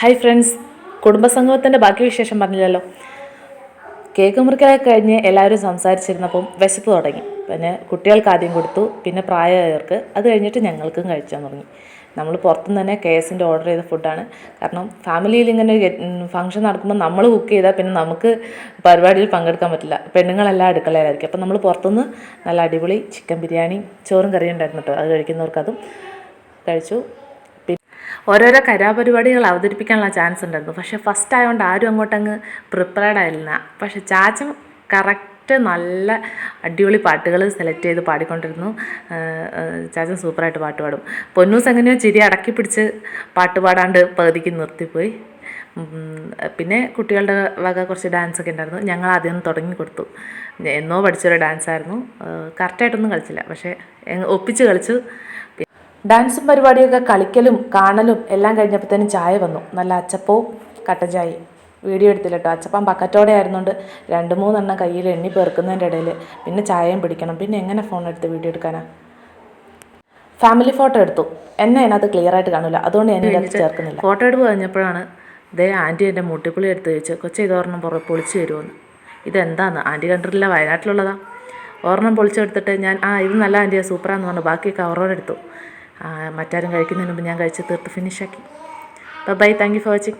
Hi friends, കുടുംബസംഗമത്തിൻ്റെ ബാക്കി വിശേഷം പറഞ്ഞില്ലല്ലോ. കേക്ക് മുറിക്കലൊക്കെ കഴിഞ്ഞ് എല്ലാവരും സംസാരിച്ചിരുന്നപ്പം വിശപ്പ് തുടങ്ങി. പിന്നെ കുട്ടികൾക്ക് ആദ്യം കൊടുത്തു, പിന്നെ പ്രായമായവർക്ക്, അത് കഴിഞ്ഞിട്ട് ഞങ്ങൾക്കും കഴിച്ചാൽ തുടങ്ങി. നമ്മൾ പുറത്തുനിന്ന് തന്നെ KFCൻ്റെ ഓർഡർ ചെയ്ത ഫുഡാണ്. കാരണം ഫാമിലിയിൽ ഇങ്ങനെ ഫംഗ്ഷൻ നടക്കുമ്പോൾ നമ്മൾ കുക്ക് ചെയ്താൽ പിന്നെ നമുക്ക് പരിപാടിയിൽ പങ്കെടുക്കാൻ പറ്റില്ല. പെണ്ണുങ്ങളെല്ലാം അടുക്കളയിലായിരിക്കും. അപ്പം നമ്മൾ പുറത്തുനിന്ന് നല്ല അടിപൊളി ചിക്കൻ ബിരിയാണി, ചോറും കറിയും ഉണ്ടായിരുന്നു കേട്ടോ. അത് കഴിക്കുന്നവർക്ക് അതും കഴിച്ചു. ഓരോരോ കലാപരിപാടികൾ അവതരിപ്പിക്കാനുള്ള ചാൻസ് ഉണ്ടായിരുന്നു. പക്ഷേ ഫസ്റ്റ് ആയതുകൊണ്ട് ആരും അങ്ങോട്ടങ്ങ് പ്രിപ്പയർഡ് ആയില്ല. പക്ഷേ ചാച്ചൻ കറക്റ്റ് നല്ല അടിപൊളി പാട്ടുകൾ സെലക്ട് ചെയ്ത് പാടിക്കൊണ്ടിരുന്നു. ചാച്ചൻ സൂപ്പറായിട്ട് പാട്ട് പാടും. പൊന്നൂസ് എങ്ങനെയോ ചിരി അടക്കി പിടിച്ച് പാട്ട് പാടാണ്ട് പകുതിക്ക് നിർത്തിപ്പോയി. പിന്നെ കുട്ടികളുടെ വക കുറച്ച് ഡാൻസൊക്കെ ഉണ്ടായിരുന്നു. ഞങ്ങൾ ആദ്യം തുടങ്ങി കൊടുത്തു. എന്നോ പഠിച്ചൊരു ഡാൻസായിരുന്നു. കറക്റ്റായിട്ടൊന്നും കളിച്ചില്ല, പക്ഷേ ഒപ്പിച്ച് കളിച്ചു. ഡാൻസും പരിപാടിയൊക്കെ കളിക്കലും കാണലും എല്ലാം കഴിഞ്ഞപ്പോഴത്തേനും ചായ വന്നു. നല്ല അച്ചപ്പവും കട്ടൻ ചായയും. വീഡിയോ എടുത്തില്ല കേട്ടോ. അച്ചപ്പം ബക്കറ്റോടെ ആയിരുന്നുകൊണ്ട് 2-3 കയ്യിൽ എണ്ണി പേർക്കുന്നതിൻ്റെ ഇടയിൽ പിന്നെ ചായയും പിടിക്കണം. പിന്നെ എങ്ങനെ ഫോൺ എടുത്ത് വീഡിയോ എടുക്കാനാ? ഫാമിലി ഫോട്ടോ എടുത്തു. എന്നെ അതിനകത്ത് ക്ലിയർ ആയിട്ട് കാണില്ല, അതുകൊണ്ട് ഞാൻ ഇതിനകത്ത് ചേർക്കുന്നില്ല. ഫോട്ടോ എടുപ്പ് കഴിഞ്ഞപ്പോഴാണ് ആൻറ്റി എൻ്റെ മുട്ടിപ്പുളി എടുത്ത് ചോദിച്ചു, കൊച്ചെ ഇതൊരെണ്ണം പൊളിച്ച് തരുമോന്ന്. ഇതെന്താന്ന് ആൻറ്റി കണ്ടിട്ടില്ല, വയനാട്ടിലുള്ളതാ. ഒരെണ്ണം പൊളിച്ചെടുത്തിട്ട് ഞാൻ ഇത് നല്ല ആൻറ്റിയാണ്, സൂപ്പറാന്ന് പറഞ്ഞു ബാക്കി കവറോടെ എടുത്തു. മറ്റാരും കഴിക്കുന്നതിന് മുമ്പ് ഞാൻ കഴിച്ച് തീർത്ത് ഫിനിഷാക്കി. Bye, thank you for watching.